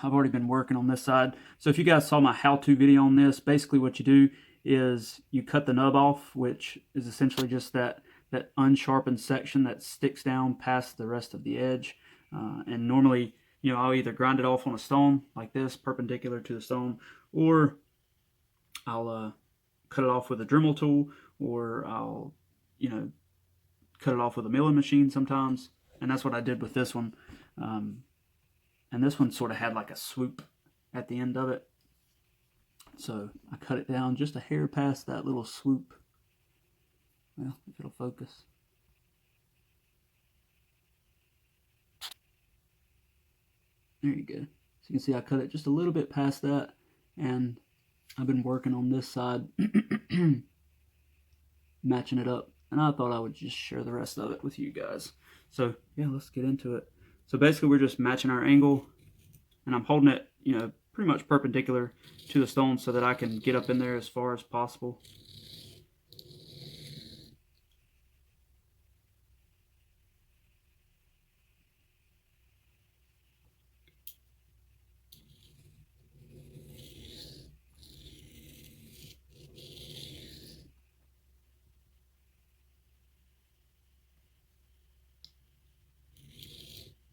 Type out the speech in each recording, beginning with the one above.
I've already been working on this side. So if you guys saw my how-to video on this, basically what you do is you cut the nub off, which is essentially just that unsharpened section that sticks down past the rest of the edge. And normally, you know, I'll either grind it off on a stone like this, perpendicular to the stone, or I'll cut it off with a Dremel tool, or I'll, you know, cut it off with a milling machine sometimes. And that's what I did with this one. And this one sort of had like a swoop at the end of it. So I cut it down just a hair past that little swoop. Well, if it'll focus. There you go. So you can see I cut it just a little bit past that, and I've been working on this side, matching it up, and I thought I would just share the rest of it with you guys. So yeah, let's get into it. So basically we're just matching our angle, and I'm holding it, you know, pretty much perpendicular to the stone so that I can get up in there as far as possible.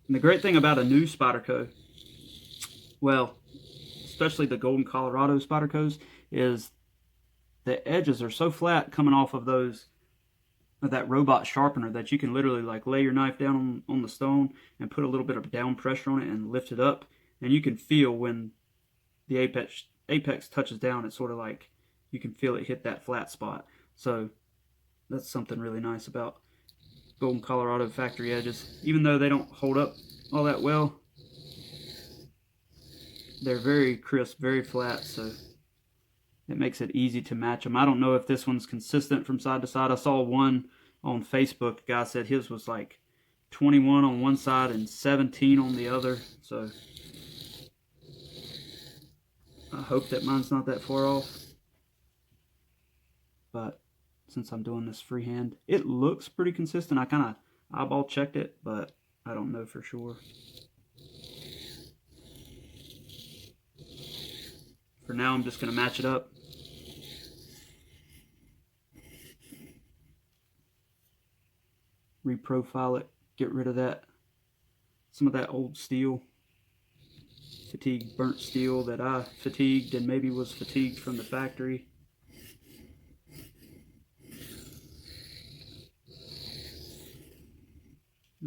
And the great thing about a new Spyderco, well, especially the Golden Colorado Spydercos, is the edges are so flat coming off of that robot sharpener that you can literally like lay your knife down on the stone and put a little bit of down pressure on it and lift it up, and you can feel when the apex touches down. It's sort of like you can feel it hit that flat spot. So that's something really nice about Golden Colorado factory edges. Even though they don't hold up all that well, they're very crisp, very flat, so it makes it easy to match them. I don't know if this one's consistent from side to side. I saw one on Facebook. A guy said his was like 21 on one side and 17 on the other. So I hope that mine's not that far off. But since I'm doing this freehand, it looks pretty consistent. I kind of eyeball checked it, but I don't know for sure. For now, I'm just going to match it up. Reprofile it, get rid of some of that old steel, fatigued burnt steel that I fatigued and maybe was fatigued from the factory.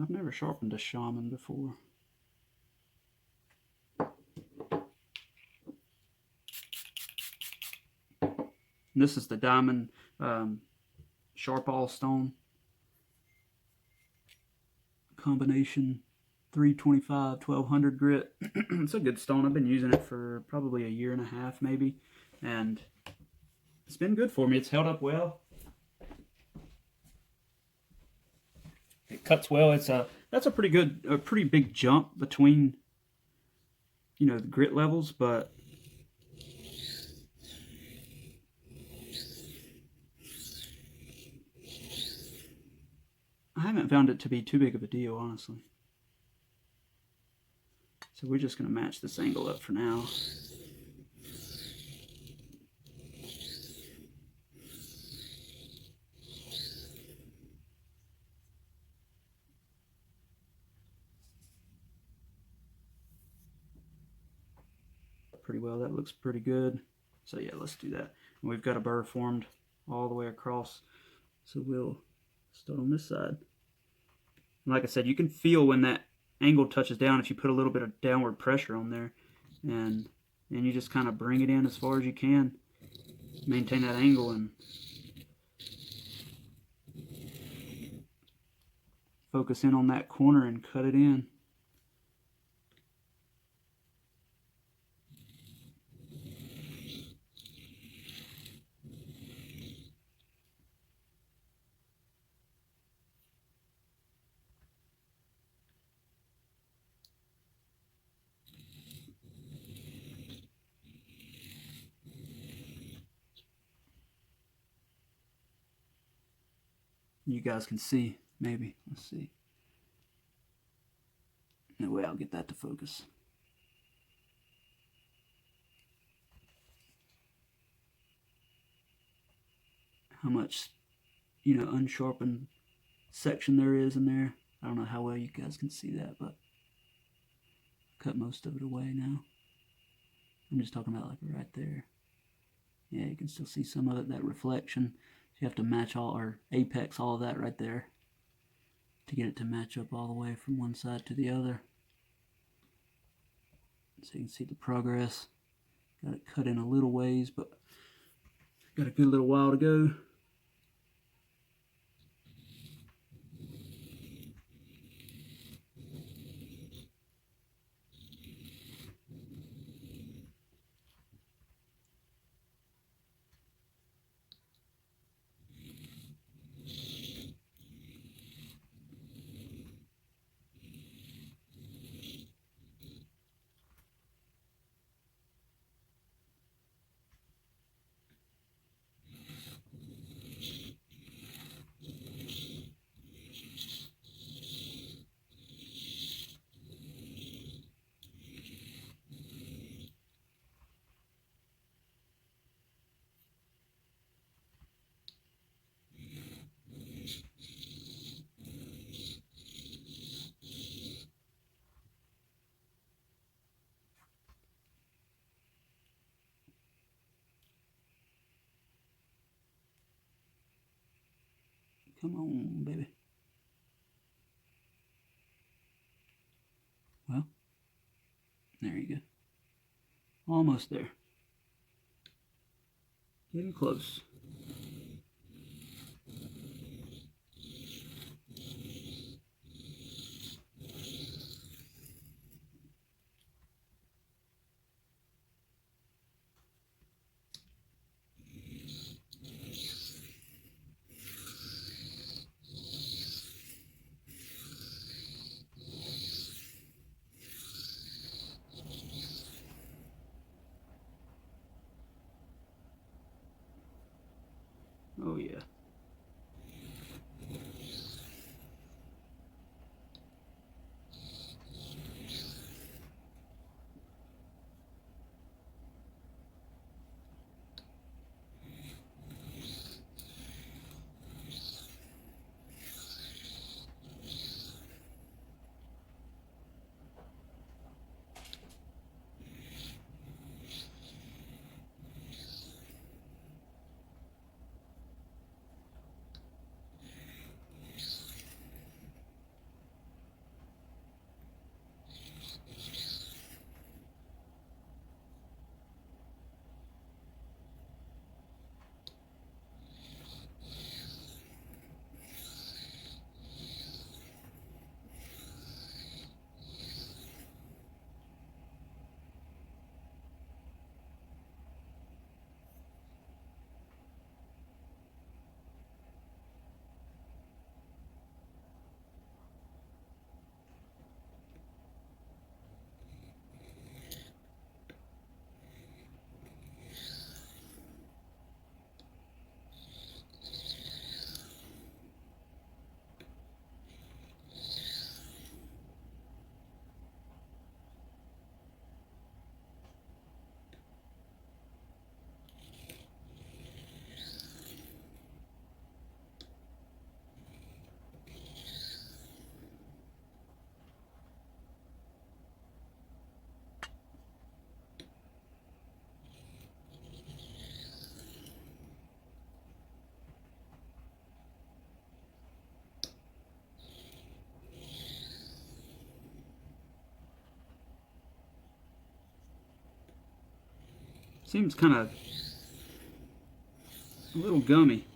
I've never sharpened a Shaman before. And this is the diamond Sharpall stone. Combination 325 1200 grit. It's a good stone. I've been using it for probably a year and a half maybe, and it's been good for me. It's held up well. It cuts well. That's a pretty big jump between, you know, the grit levels, but I haven't found it to be too big of a deal, honestly. So we're just going to match this angle up for now. Pretty well. That looks pretty good. So yeah, let's do that. And we've got a burr formed all the way across. So we'll start on this side. And like I said, you can feel when that angle touches down if you put a little bit of downward pressure on there, and you just kind of bring it in as far as you can, maintain that angle, and focus in on that corner and cut it in. You guys can see, maybe. Let's see. No way I'll get that to focus. how much, unsharpened section there is in there. I don't know how well you guys can see that, but I cut most of it away now. I'm just talking about like right there. Yeah, you can still see some of it, that reflection. So you have to match all, or apex all of that right there to get it to match up all the way from one side to the other. So you can see the progress. Got it cut in a little ways, but got a good little while to go. Come on, baby. Well, there you go. Almost there. Getting close. Oh yeah. Seems kind of a little gummy.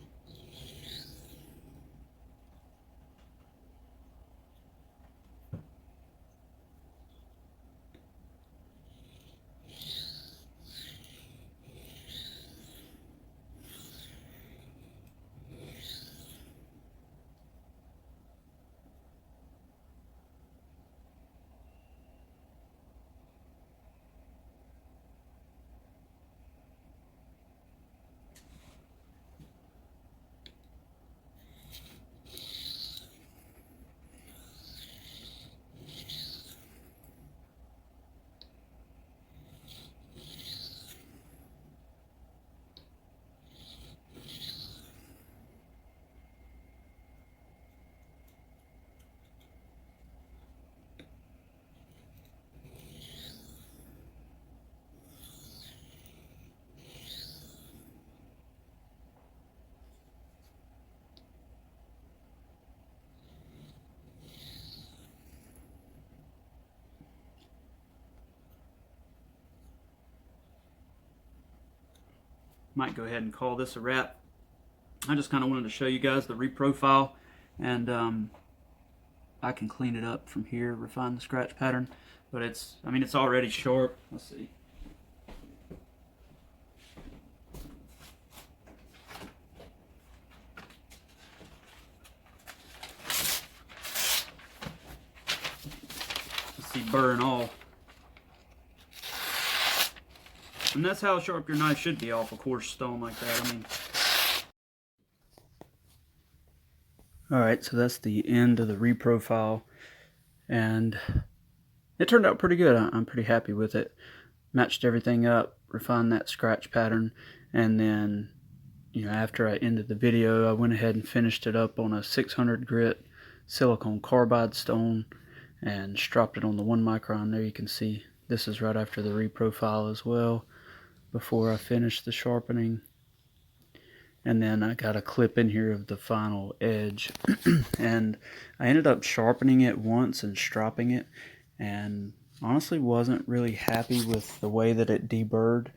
might go ahead and call this a wrap. I just kind of wanted to show you guys the reprofile, and I can clean it up from here, refine the scratch pattern, but it's already sharp. Let's see. Let's see, burr and all. And that's how sharp your knife should be off a coarse stone like that. Alright, so that's the end of the reprofile, and it turned out pretty good. I'm pretty happy with it. Matched everything up, refined that scratch pattern, and then, after I ended the video, I went ahead and finished it up on a 600 grit silicone carbide stone and stropped it on the 1 micron. There you can see this is right after the reprofile as well, before I finished the sharpening. And then I got a clip in here of the final edge. And I ended up sharpening it once and stropping it, and honestly wasn't really happy with the way that it deburred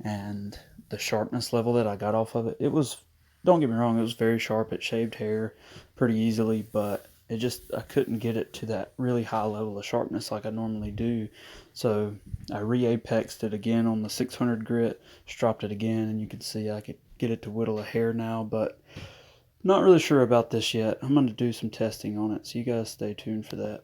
and the sharpness level that I got off of it. It was, don't get me wrong, it was very sharp. It shaved hair pretty easily, but I couldn't get it to that really high level of sharpness like I normally do. So I re-apexed it again on the 600 grit, stropped it again, and you can see I could get it to whittle a hair now, but not really sure about this yet. I'm going to do some testing on it, so you guys stay tuned for that.